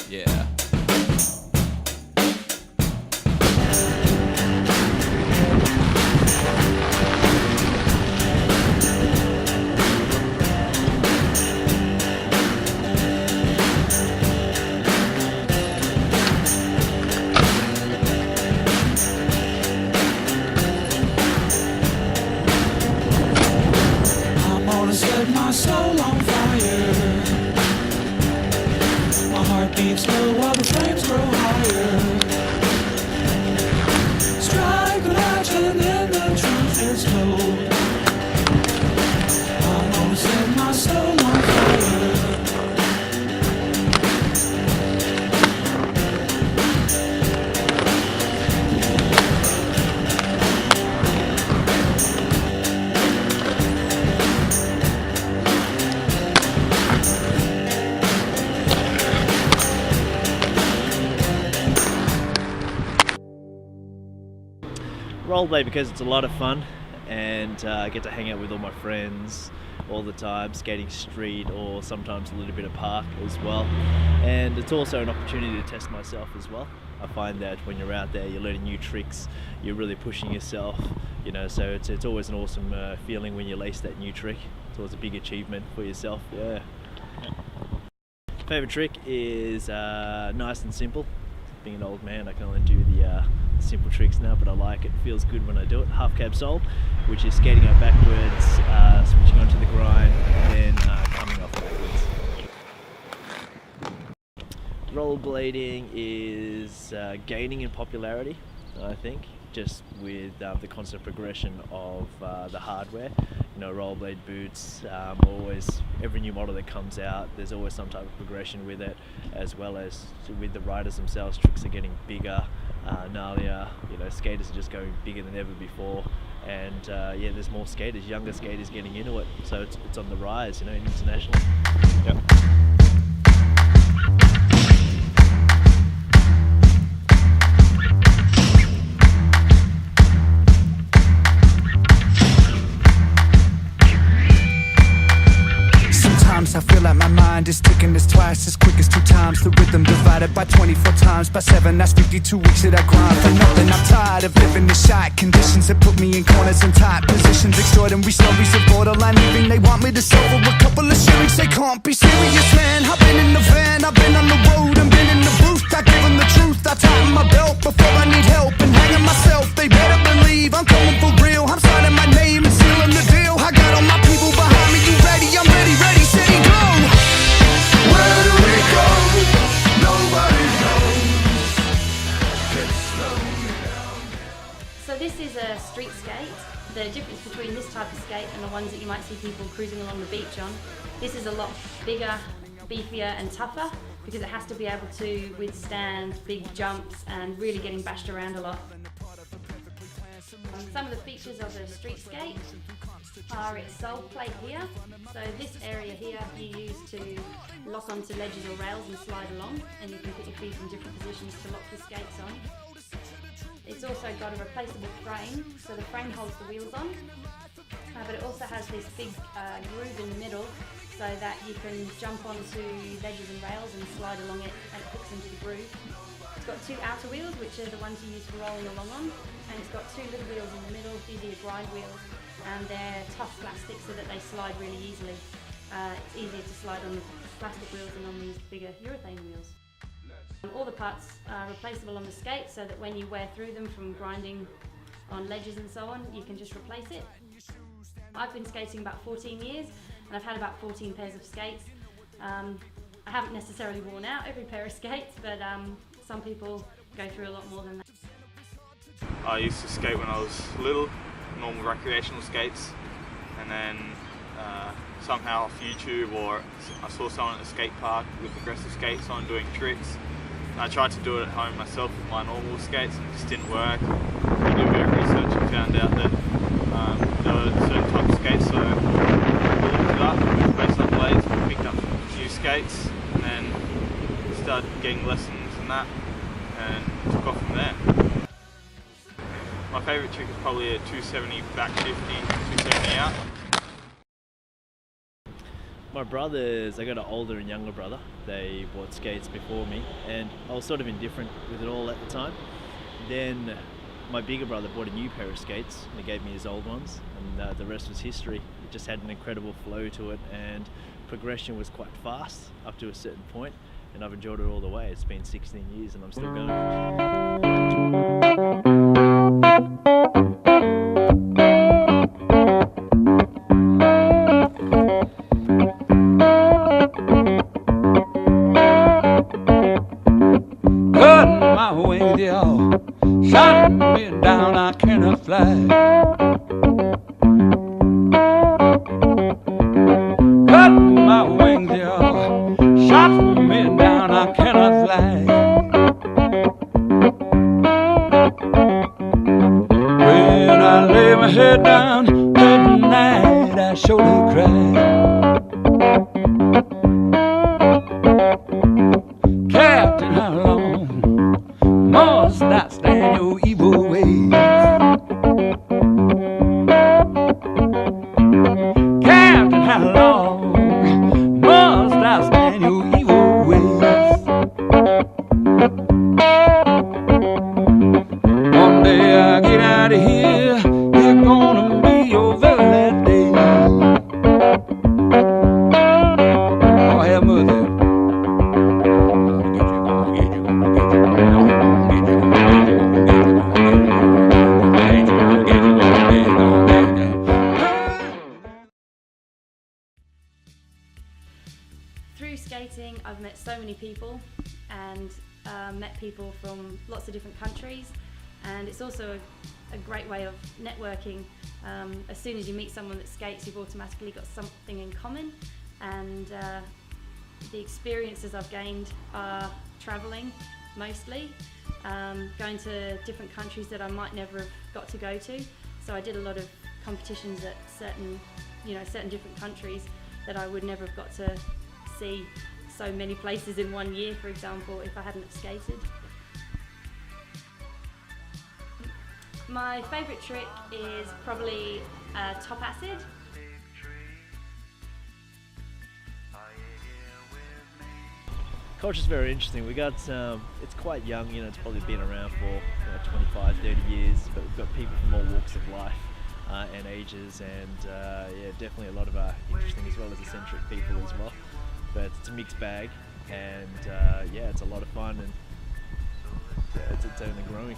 Yeah. I'm gonna set my soul on fire. My heart beats slow while the flames grow higher. Strike a match and then the truth is told. I'm gonna set my soul on fire. Rollerblade because it's a lot of fun, and I get to hang out with all my friends all the time, skating street or sometimes a little bit of park as well. And it's also an opportunity to test myself as well. I find that when you're out there, you're learning new tricks, you're really pushing yourself, you know, so it's always an awesome feeling when you lace that new trick. It's always a big achievement for yourself, yeah. Favorite trick is nice and simple. Being an old man, I can only do the simple tricks now, but I like it. It feels good when I do it. Half cab sole, which is skating out backwards, switching onto the grind, and then coming off backwards. Rollerblading is gaining in popularity, I think, just with the constant progression of the hardware. You know, rollerblade boots, always, every new model that comes out, there's always some type of progression with it, as well as with the riders themselves. Tricks are getting bigger, gnarlier, you know, skaters are just going bigger than ever before, and yeah, there's more skaters, younger skaters getting into it, so it's on the rise, you know, internationally. Yep. I feel like my mind is ticking this twice as quick as 2 times the rhythm divided by 24 times by 7. That's 52 weeks that I grind for nothing. I'm tired of living the shot conditions that put me in corners and tight positions. Extraordinary stories of borderline living. They want me to suffer a couple of shillings. They can't be serious, man. I've been in the van, I've been on the road and been in the booth. I give them the truth, I tighten my belt before I need help and hanging myself. They better believe I'm coming for real. I'm signing my name and sealing the deal. I got all my people behind me. You ready? I'm ready, ready, steady, go. Where do we go? Nobody knows. Get slowed down. So this is a street skate. The difference between this type of skate and the ones that you might see people cruising along the beach on, this is a lot bigger, beefier and tougher because it has to be able to withstand big jumps and really getting bashed around a lot. Some of the features of a street skate are its sole plate here. So this area here you use to lock onto ledges or rails and slide along, and you can put your feet in different positions to lock the skates on. It's also got a replaceable frame, so the frame holds the wheels on, but it also has this big groove in the middle so that you can jump onto ledges and rails and slide along it and it hooks into the groove. It's got 2 outer wheels, which are the ones you use for rolling along on, and it's got 2 little wheels in the middle. These are your grind wheels, and they're tough plastic so that they slide really easily. It's easier to slide on the plastic wheels than on these bigger urethane wheels. All the parts are replaceable on the skate so that when you wear through them from grinding on ledges and so on, you can just replace it. I've been skating about 14 years and I've had about 14 pairs of skates. I haven't necessarily worn out every pair of skates, but some people go through a lot more than that. I used to skate when I was little, normal recreational skates, and then somehow off YouTube or I saw someone at a skate park with progressive skates on doing tricks. I tried to do it at home myself with my normal skates and it just didn't work. I did a bit of research and found out that there were certain types of skates, so I looked it up, replaced up blades, picked up new skates, and then started getting lessons in that and took off from there. My favourite trick is probably a 270 back 50, 270 out. My brothers, I got an older and younger brother. They bought skates before me, and I was sort of indifferent with it all at the time. Then my bigger brother bought a new pair of skates and he gave me his old ones, and the rest was history. It just had an incredible flow to it, and progression was quite fast up to a certain point, and I've enjoyed it all the way. It's been 16 years and I'm still going. Cutting my wings, y'all, shot me down, I cannot fly. Cutting my wings, y'all, shot me down, I cannot fly. When I lay my head down at night, I surely cry. Captain, how long must I stand your evil ways? Captain, how long must I stand your evil ways? One day I get out of here, you're gonna be your very last day. Oh, have mother. Through skating, I've met so many people and met people from lots of different countries, and it's also a great way of networking. As soon as you meet someone that skates, you've automatically got something in common, and the experiences I've gained are travelling mostly, going to different countries that I might never have got to go to. So I did a lot of competitions at certain different countries that I would never have got to see so many places in 1 year, for example, if I hadn't have skated. My favourite trick is probably top acid. Culture's very interesting. We got it's quite young, it's probably been around for 25, 30 years, but we've got people from all walks of life and ages, and yeah, definitely a lot of interesting as well as eccentric people as well. But it's a mixed bag, and yeah, it's a lot of fun, and yeah, it's only growing.